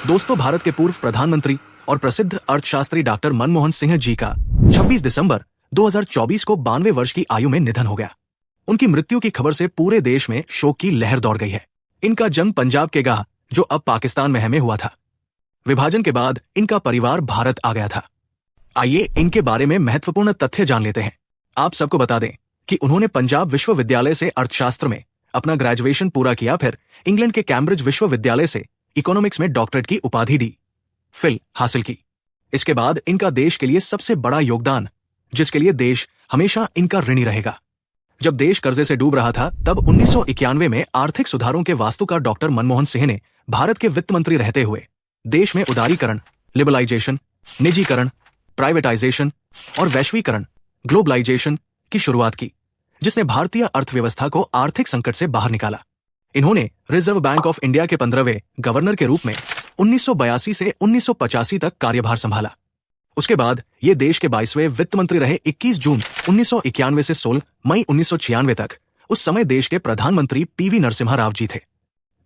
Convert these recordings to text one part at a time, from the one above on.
दोस्तों, भारत के पूर्व प्रधानमंत्री और प्रसिद्ध अर्थशास्त्री डॉक्टर मनमोहन सिंह जी का 26 दिसंबर 2024 को 92 वर्ष की आयु में निधन हो गया। उनकी मृत्यु की खबर से पूरे देश में शोक की लहर दौड़ गई है। इनका जन्म पंजाब के गाह, जो अब पाकिस्तान में है, में हुआ था। विभाजन के बाद इनका परिवार भारत आ गया था। आइए इनके बारे में महत्वपूर्ण तथ्य जान लेते हैं। आप सबको बता दें कि उन्होंने पंजाब विश्वविद्यालय से अर्थशास्त्र में अपना ग्रेजुएशन पूरा किया, फिर इंग्लैंड के कैम्ब्रिज विश्वविद्यालय से इकोनॉमिक्स में डॉक्टरेट की उपाधि डी.फिल हासिल की। इसके बाद इनका देश के लिए सबसे बड़ा योगदान, जिसके लिए देश हमेशा इनका ऋणी रहेगा। जब देश कर्जे से डूब रहा था, तब 1991 में आर्थिक सुधारों के वास्तुकार डॉक्टर मनमोहन सिंह ने भारत के वित्त मंत्री रहते हुए देश में उदारीकरण, लिबरलाइजेशन, निजीकरण, प्राइवेटाइजेशन और वैश्वीकरण, ग्लोबलाइजेशन की शुरुआत की, जिसने भारतीय अर्थव्यवस्था को आर्थिक संकट से बाहर निकाला। इन्होंने रिजर्व बैंक ऑफ इंडिया के 15वें गवर्नर के रूप में 1982 से 1985 तक कार्यभार संभाला। उसके बाद ये देश के 22वें वित्त मंत्री रहे। 21 जून 1991 से 16 मई 1996 तक उस समय देश के प्रधानमंत्री पीवी नरसिम्हा राव जी थे।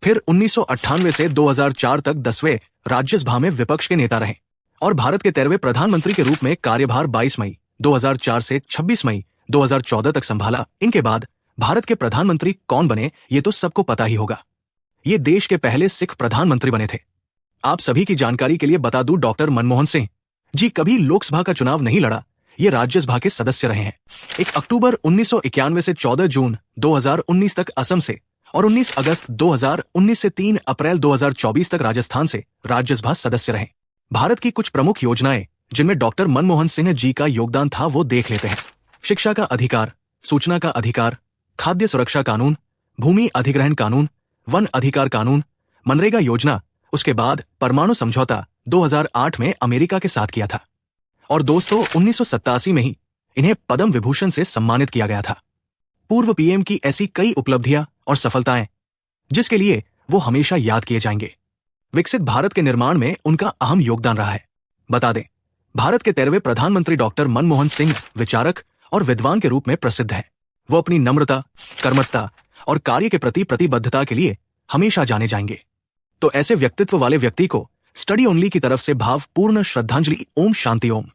फिर 1998 से 2004 तक 10वें राज्यसभा में विपक्ष के नेता रहे और भारत के 13वें प्रधानमंत्री के रूप में कार्यभार 22 मई 2004 से 26 मई 2014 तक संभाला। इनके बाद भारत के प्रधानमंत्री कौन बने, ये तो सबको पता ही होगा। ये देश के पहले सिख प्रधानमंत्री बने थे। आप सभी की जानकारी के लिए बता दूं, डॉक्टर मनमोहन सिंह जी कभी लोकसभा का चुनाव नहीं लड़ा, ये राज्यसभा के सदस्य रहे हैं। 1 अक्टूबर 1991 से 14 जून 2019 तक असम से और 19 अगस्त 2019 से 3 अप्रैल 2024 तक राजस्थान से राज्यसभा सदस्य रहे। भारत की कुछ प्रमुख योजनाएं जिनमें डॉक्टर मनमोहन सिंह जी का योगदान था, वो देख लेते हैं। शिक्षा का अधिकार, सूचना का अधिकार, खाद्य सुरक्षा कानून, भूमि अधिग्रहण कानून, वन अधिकार कानून, मनरेगा योजना, उसके बाद परमाणु समझौता 2008 में अमेरिका के साथ किया था। और दोस्तों, 1987 में ही इन्हें पद्म विभूषण से सम्मानित किया गया था। पूर्व पीएम की ऐसी कई उपलब्धियां और सफलताएं, जिसके लिए वो हमेशा याद किए जाएंगे। विकसित भारत के निर्माण में उनका अहम योगदान रहा है। बता दें, भारत के 13वें प्रधानमंत्री डॉक्टर मनमोहन सिंह विचारक और विद्वान के रूप में प्रसिद्ध हैं। वो अपनी नम्रता, कर्मठता और कार्य के प्रति प्रतिबद्धता के लिए हमेशा जाने जाएंगे। तो ऐसे व्यक्तित्व वाले व्यक्ति को स्टडी ओनली की तरफ से भावपूर्ण श्रद्धांजलि। ओम शांति ओम।